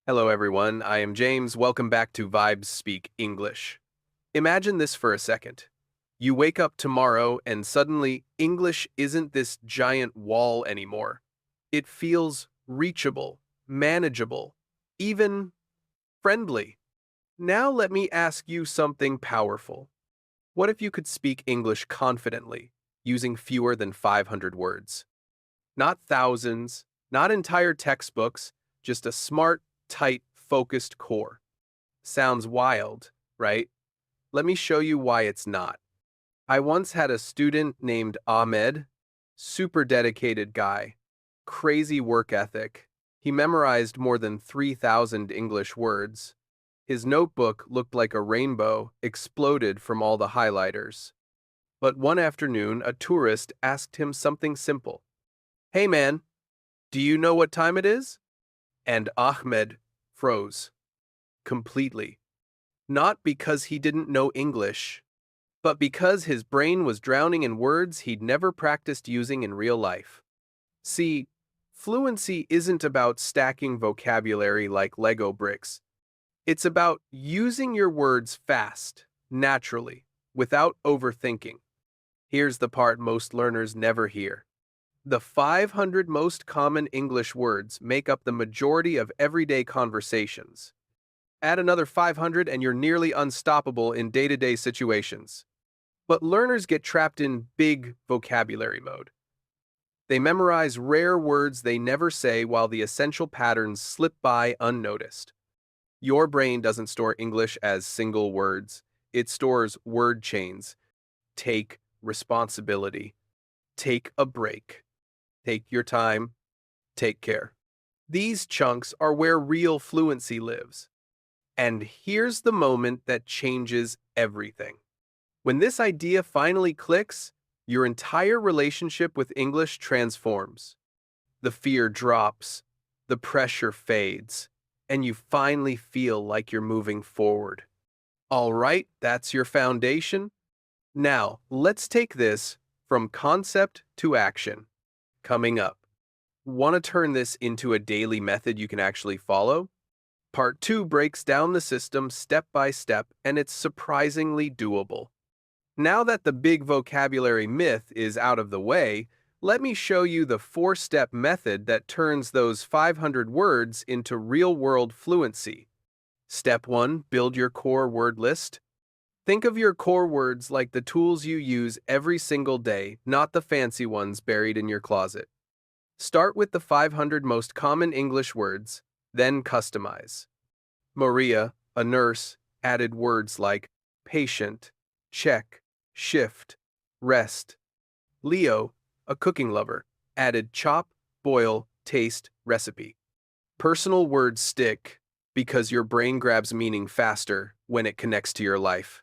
Hello, everyone. I am James. Welcome back to Vibes Speak English. Imagine this for a second. You wake up tomorrow and suddenly English isn't this giant wall anymore. It feels reachable, manageable, even friendly. Now let me ask you something powerful. What if you could speak English confidently, using fewer than 500 words? Not thousands, not entire textbooks, just a smart, tight, focused core. Sounds wild, right? Let me show you why it's not. I once had a student named Ahmed, super dedicated guy, crazy work ethic. He memorized more than 3,000 English words. His notebook looked like a rainbow exploded from all the highlighters. But one afternoon, a tourist asked him something simple. "Hey man, do you know what time it is?" And Ahmed froze completely. Not because he didn't know English, but because his brain was drowning in words he'd never practiced using in real life. See, fluency isn't about stacking vocabulary like Lego bricks. It's about using your words fast, naturally, without overthinking. Here's the part most learners never hear. The 500 most common English words make up the majority of everyday conversations. Add another 500 and you're nearly unstoppable in day-to-day situations. But learners get trapped in big vocabulary mode. They memorize rare words they never say while the essential patterns slip by unnoticed. Your brain doesn't store English as single words. It stores word chains. Take responsibility. Take a break. Take your time. Take care. These chunks are where real fluency lives. And here's the moment that changes everything. When this idea finally clicks, your entire relationship with English transforms. The fear drops, the pressure fades, and you finally feel like you're moving forward. All right, that's your foundation. Now, let's take this from concept to action. Coming up, want to turn this into a daily method you can actually follow? Part 2 breaks down the system step by step, and it's surprisingly doable. Now that the big vocabulary myth is out of the way, let me show you the 4-step method that turns those 500 words into real-world fluency. Step 1. Build your core word list. Think of your core words like the tools you use every single day, not the fancy ones buried in your closet. Start with the 500 most common English words, then customize. Maria, a nurse, added words like patient, check, shift, rest. Leo, a cooking lover, added chop, boil, taste, recipe. Personal words stick because your brain grabs meaning faster when it connects to your life.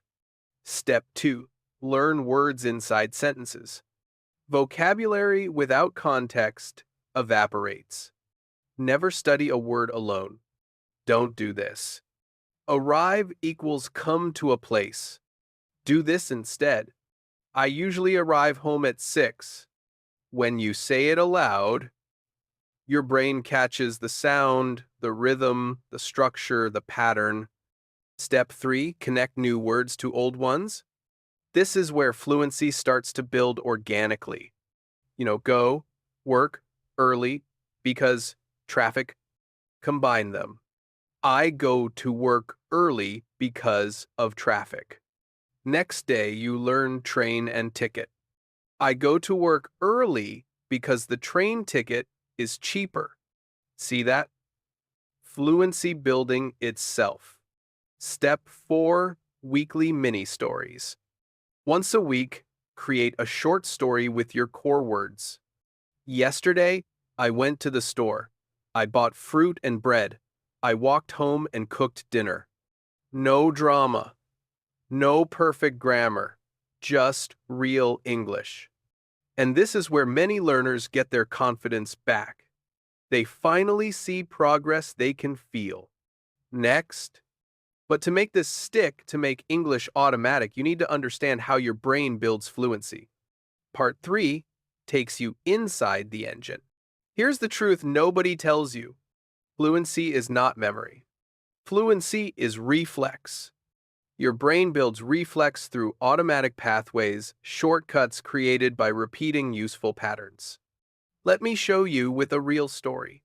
Step 2. Learn words inside sentences. Vocabulary without context evaporates. Never study a word alone. Don't do this. Arrive equals come to a place. Do this instead. I usually arrive home at 6. When you say it aloud, your brain catches the sound, the rhythm, the structure, the pattern. Step 3. Connect new words to old ones. This is where fluency starts to build organically. Go, work, early, because traffic, combine them. I go to work early because of traffic. Next day, you learn train and ticket. I go to work early because the train ticket is cheaper. See that? Fluency building itself. Step 4. Weekly mini stories. Once a week, create a short story with your core words. Yesterday, I went to the store. I bought fruit and bread. I walked home and cooked dinner. No drama. No perfect grammar. Just real English. And this is where many learners get their confidence back. They finally see progress they can feel. Next. But to make this stick, to make English automatic, you need to understand how your brain builds fluency. Part 3 takes you inside the engine. Here's the truth nobody tells you. Fluency is not memory. Fluency is reflex. Your brain builds reflex through automatic pathways, shortcuts created by repeating useful patterns. Let me show you with a real story.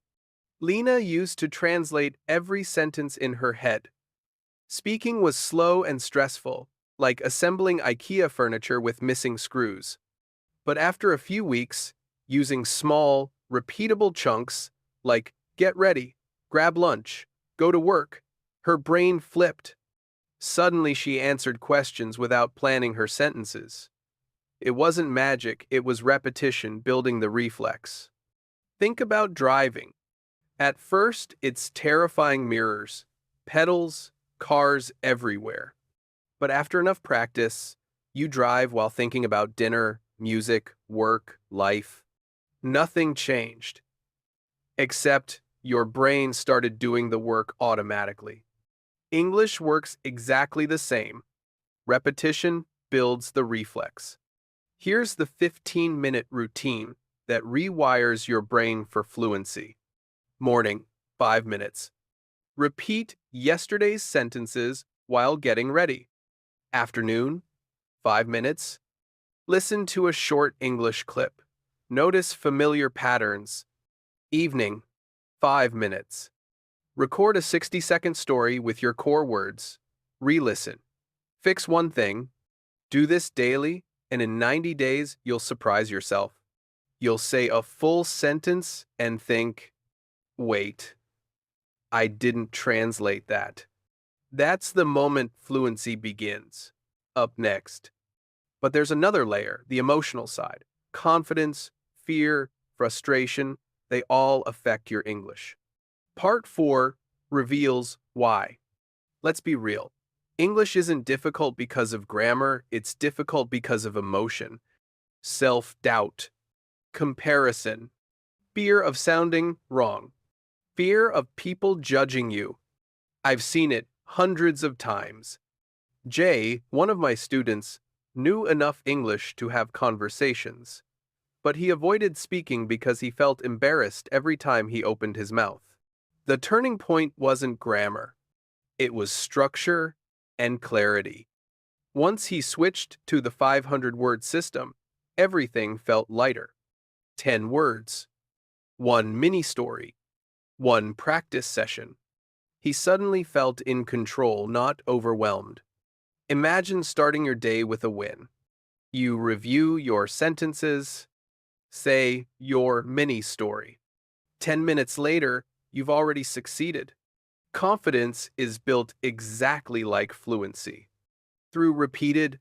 Lena used to translate every sentence in her head. Speaking was slow and stressful, like assembling IKEA furniture with missing screws. But after a few weeks, using small, repeatable chunks, like get ready, grab lunch, go to work, her brain flipped. Suddenly she answered questions without planning her sentences. It wasn't magic, it was repetition building the reflex. Think about driving. At first, it's terrifying mirrors, pedals, cars everywhere. But after enough practice, you drive while thinking about dinner, music, work, life. Nothing changed. Except your brain started doing the work automatically. English works exactly the same. Repetition builds the reflex. Here's the 15-minute routine that rewires your brain for fluency. Morning, 5 minutes. Repeat yesterday's sentences while getting ready. Afternoon, 5 minutes. Listen to a short English clip. Notice familiar patterns. Evening, 5 minutes. Record a 60-second story with your core words. Re-listen. Fix one thing. Do this daily, and in 90 days, you'll surprise yourself. You'll say a full sentence and think, wait, I didn't translate that. That's the moment fluency begins. Up next. But there's another layer, the emotional side. Confidence, fear, frustration, they all affect your English. Part 4 reveals why. Let's be real. English isn't difficult because of grammar, it's difficult because of emotion, self-doubt, comparison, fear of sounding wrong, fear of people judging you. I've seen it hundreds of times. Jay, one of my students, knew enough English to have conversations, but he avoided speaking because he felt embarrassed every time he opened his mouth. The turning point wasn't grammar. It was structure and clarity. Once he switched to the 500-word system, everything felt lighter. 10 words. One mini-story. One practice session. He suddenly felt in control, not overwhelmed. Imagine starting your day with a win. You review your sentences, say your mini-story. 10 minutes later, you've already succeeded. Confidence is built exactly like fluency, through repeated,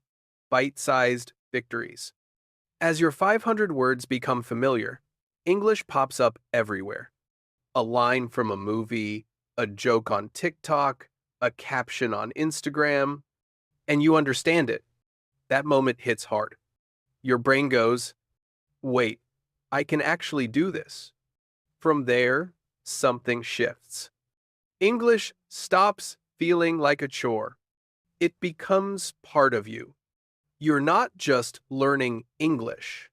bite-sized victories. As your 500 words become familiar, English pops up everywhere. A line from a movie, a joke on TikTok, a caption on Instagram, and you understand it. That moment hits hard. Your brain goes, wait, I can actually do this. From there, something shifts. English stops feeling like a chore. It becomes part of you. You're not just learning English.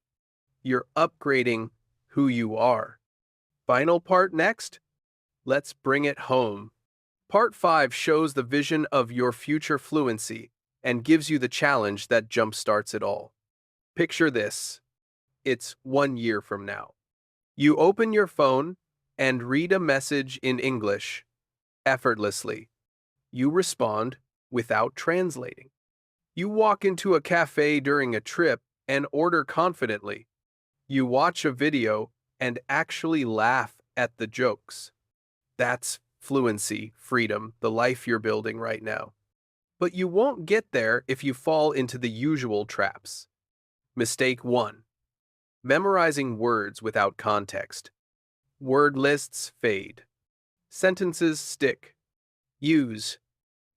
You're upgrading who you are. Final part next? Let's bring it home. Part 5 shows the vision of your future fluency and gives you the challenge that jumpstarts it all. Picture this. It's 1 year from now. You open your phone and read a message in English effortlessly. You respond without translating. You walk into a cafe during a trip and order confidently. You watch a video and actually laugh at the jokes. That's fluency, freedom, the life you're building right now. But you won't get there if you fall into the usual traps. Mistake 1. Memorizing words without context. Word lists fade. Sentences stick. Use.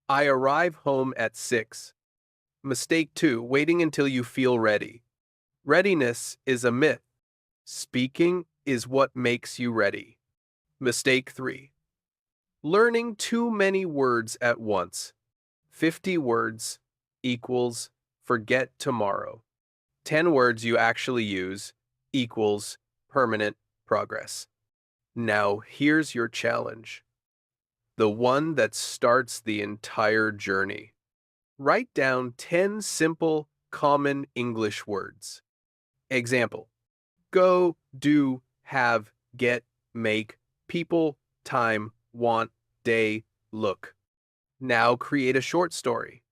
I arrive home at 6. Mistake 2. Waiting until you feel ready. Readiness is a myth. Speaking is what makes you ready. Mistake 3. Learning too many words at once. 50 words equals forget tomorrow. 10 words you actually use equals permanent progress. Now, here's your challenge, the one that starts the entire journey. Write down 10 simple, common English words. Example: go, do, have, get, make, people, time, want, day, look. Now create a short story.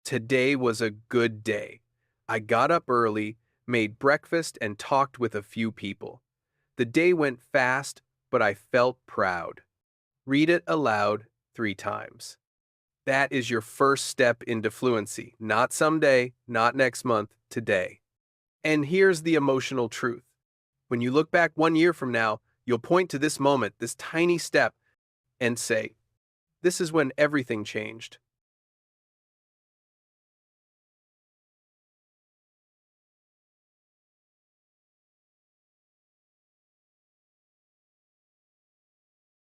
Today was a good day. I got up early, made breakfast, and talked with a few people. The day went fast, but I felt proud. Read it aloud 3 times. That is your first step into fluency. Not someday, not next month, today. And here's the emotional truth. When you look back 1 year from now, you'll point to this moment, this tiny step, and say, this is when everything changed.